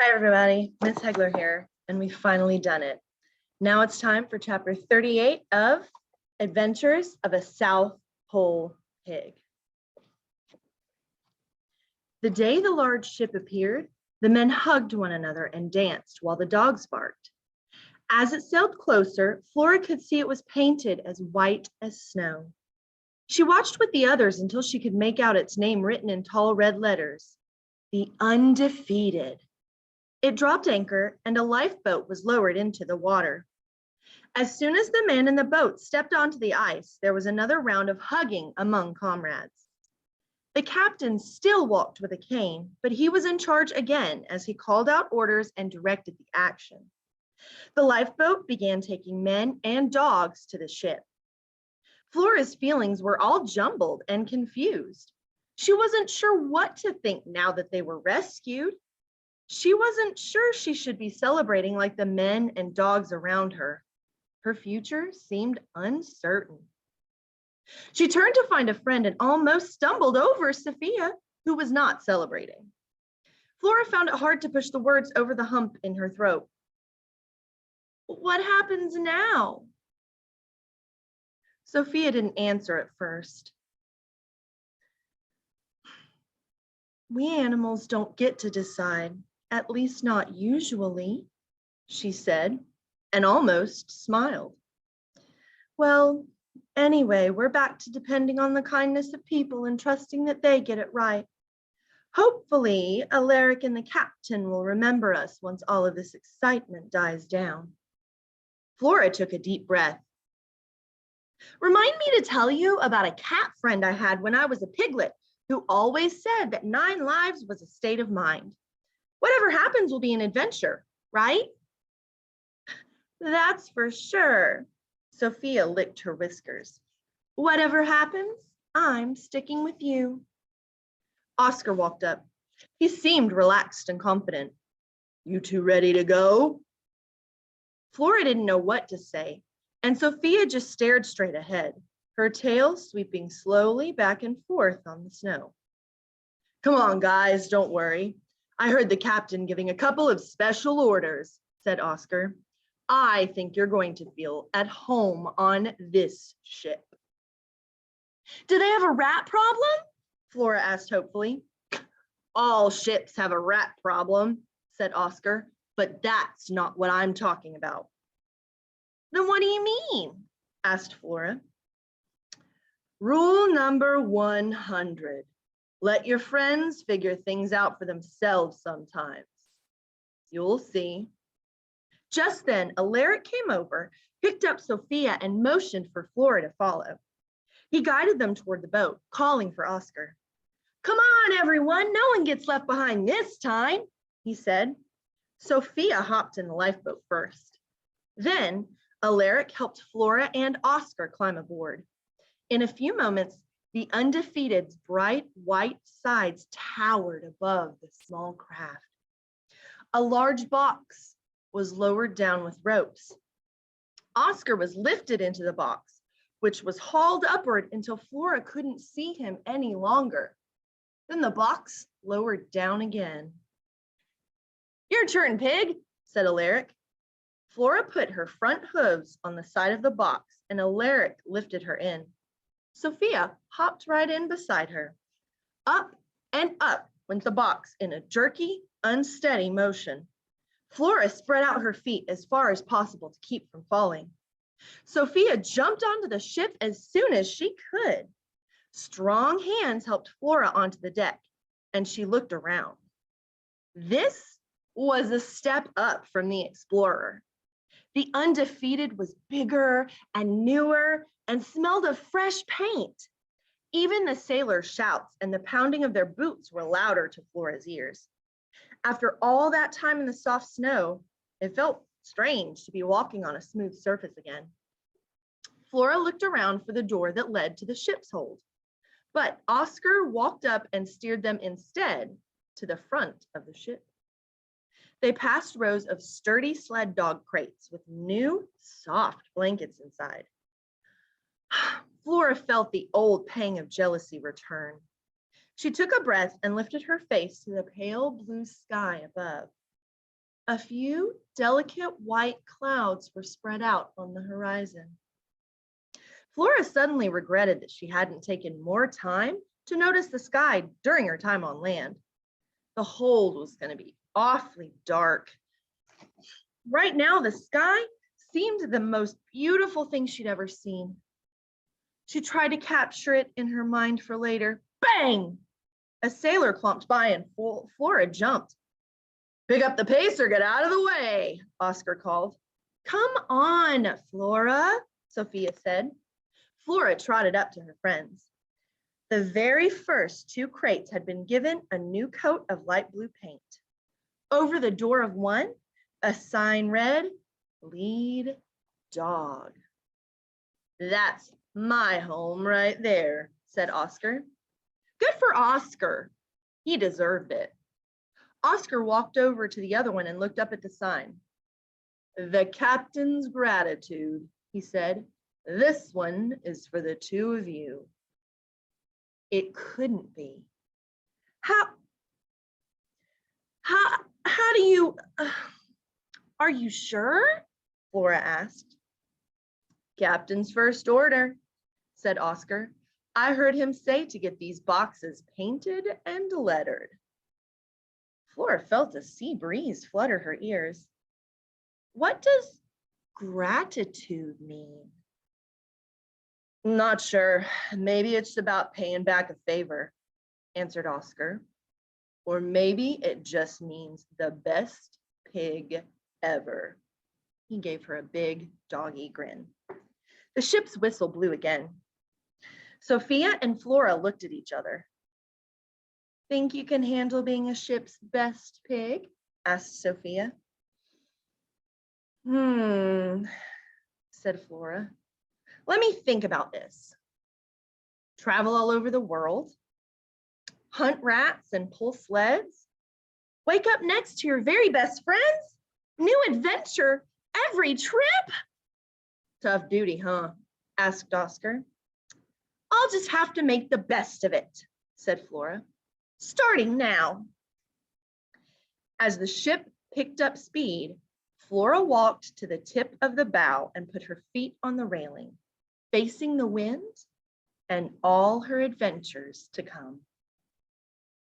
Hi everybody, Miss Hegler here, and we've finally done it. Now it's time for chapter 38 of Adventures of a South Pole Pig. The day the large ship appeared, the men hugged one another and danced while the dogs barked. As it sailed closer, Flora could see it was painted as white as snow. She watched with the others until she could make out its name written in tall red letters, The Undefeated. It dropped anchor and a lifeboat was lowered into the water. As soon as the men in the boat stepped onto the ice, there was another round of hugging among comrades. The captain still walked with a cane, but he was in charge again as he called out orders and directed the action. The lifeboat began taking men and dogs to the ship. Flora's feelings were all jumbled and confused. She wasn't sure what to think now that they were rescued. She wasn't sure she should be celebrating like the men and dogs around her. Her future seemed uncertain. She turned to find a friend and almost stumbled over Sophia, who was not celebrating. Flora found it hard to push the words over the hump in her throat. What happens now? Sophia didn't answer at first. We animals don't get to decide. At least not usually, she said, and almost smiled. Well, anyway, we're back to depending on the kindness of people and trusting that they get it right. Hopefully, Alaric and the captain will remember us once all of this excitement dies down. Flora took a deep breath. Remind me to tell you about a cat friend I had when I was a piglet who always said that 9 lives was a state of mind. Whatever happens will be an adventure, right? That's for sure. Sophia licked her whiskers. Whatever happens, I'm sticking with you. Oscar walked up. He seemed relaxed and confident. You two ready to go? Flora didn't know what to say, and Sophia just stared straight ahead, her tail sweeping slowly back and forth on the snow. Come on, guys, don't worry. I heard the captain giving a couple of special orders, said Oscar. I think you're going to feel at home on this ship. Do they have a rat problem? Flora asked hopefully. All ships have a rat problem, said Oscar, but that's not what I'm talking about. Then what do you mean? Asked Flora. Rule number 100. Let your friends figure things out for themselves sometimes. You'll see. Just then, Alaric came over, picked up Sophia, and motioned for Flora to follow. He guided them toward the boat, calling for Oscar. Come on, everyone, no one gets left behind this time, he said. Sophia hopped in the lifeboat first. Then, Alaric helped Flora and Oscar climb aboard. In a few moments, the Undefeated's bright white sides towered above the small craft. A large box was lowered down with ropes. Oscar was lifted into the box, which was hauled upward until Flora couldn't see him any longer. Then the box lowered down again. Your turn, Pig, said Alaric. Flora put her front hooves on the side of the box and Alaric lifted her in. Sophia hopped right in beside her. Up and up went the box in a jerky, unsteady motion. Flora spread out her feet as far as possible to keep from falling. Sophia jumped onto the ship as soon as she could. Strong hands helped Flora onto the deck, and she looked around. This was a step up from the Explorer. The Undefeated was bigger and newer and smelled of fresh paint. Even the sailors' shouts and the pounding of their boots were louder to Flora's ears. After all that time in the soft snow, it felt strange to be walking on a smooth surface again. Flora looked around for the door that led to the ship's hold, but Oscar walked up and steered them instead to the front of the ship. They passed rows of sturdy sled dog crates with new, soft blankets inside. Flora felt the old pang of jealousy return. She took a breath and lifted her face to the pale blue sky above. A few delicate white clouds were spread out on the horizon. Flora suddenly regretted that she hadn't taken more time to notice the sky during her time on land. The hold was going to be awfully dark. Right now, the sky seemed the most beautiful thing she'd ever seen. She tried to capture it in her mind for later. Bang! A sailor clumped by and Flora jumped. Pick up the pace or get out of the way, Oscar called. Come on, Flora, Sophia said. Flora trotted up to her friends. The very first 2 crates had been given a new coat of light blue paint. Over the door of one, a sign read, Lead Dog. That's my home right there, said Oscar. Good for Oscar. He deserved it. Oscar walked over to the other one and looked up at the sign. The captain's gratitude, he said. This one is for the 2 of you. It couldn't be. How do you, are you sure? Flora asked. Captain's first order, said Oscar. I heard him say to get these boxes painted and lettered. Flora felt a sea breeze flutter her ears. What does gratitude mean? Not sure. Maybe it's about paying back a favor, answered Oscar. Or maybe it just means the best pig ever. He gave her a big doggy grin. The ship's whistle blew again. Sophia and Flora looked at each other. Think you can handle being a ship's best pig? Asked Sophia. Said Flora. Let me think about this. Travel all over the world, hunt rats and pull sleds, wake up next to your very best friends, new adventure every trip. Tough duty, huh? Asked Oscar. I'll just have to make the best of it, said Flora, starting now. As the ship picked up speed, Flora walked to the tip of the bow and put her feet on the railing, facing the wind and all her adventures to come.